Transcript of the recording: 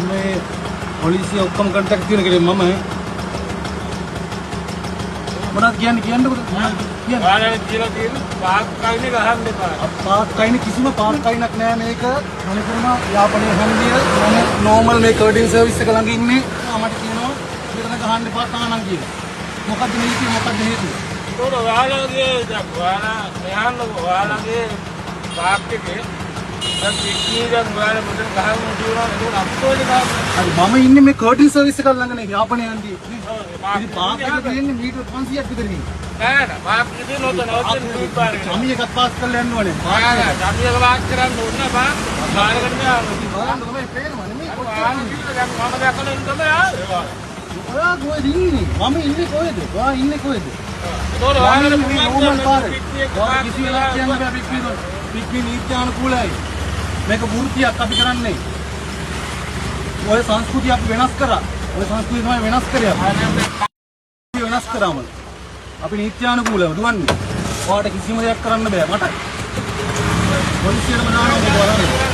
මේ පොලිසිය ඔක්කොම කන්ටැක්ට් තියෙන කෙනෙක් මම මොනවද කියන්නකො කියන්නේ ඔයාලා කියලා තියෙන පාක් කයිනේ ගහන්න එපා පාක් කයිනේ කිසිම පාක් කයිනක් නෑ මේක මොනිටරම යාපනයේ හන්දිය මම නෝමල් මේ කර්ටින් සර්විස් එක ළඟ ඉන්නේ මට කියනවා මෙතන ගහන්න එපා තානම් කියලා මොකද්ද නීතිය මොකද්ද හේතුව ඒක ඔයාලගේ ඔයාලගේ පාක් එකේ දැන් පිටියෙන් ඔයාලා මුදල් ගහන්න දිනනවා ඒක අප්සෝලි ගහන්න හරි මම ඉන්නේ මේ කර්ටින් සර්විස් එක ළඟ නේ යාපනයේ හන්දිය ඉතින් පාක් එක තියෙන්නේ මීටර 500ක් විතර නේ නෑ නෑ පාක් එකේ නෝතන ජමිය එකක් පාස් කරලා යන්න ඕනේ නෑ ජමිය එක පාස් කරන්න ඕනේ නෑ පාක් කාර්යකට මෙයා බලන්න තමයි පේනවනේ මේ ඔයාලා කිව්වද දැන් මම දැකලා ඉන්න තමයි ඔයා කොහෙද ඉන්නේ මම ඉන්නේ කොහෙද ඔයා ඉන්නේ කොහෙද ඒක ඔයාලා නෝමල් පාරේ ඔයා කිසි වෙලාවක කියන්න බෑ පික්වි නීත්‍යානුකූලයි මේක වෘත්තියක් අපි කරන්නේ ඔය සංස්කෘතිය අපි වෙනස් කරා ඔය සංස්කෘතිය තමයි වෙනස් කරේ අපි වෙනස් කරාම අපි නීත්‍යානුකූලව දුවන්නේ ඔයාලට කිසිම දෙයක් කරන්න බෑ මට පොලිසියටම දානවා බලන්න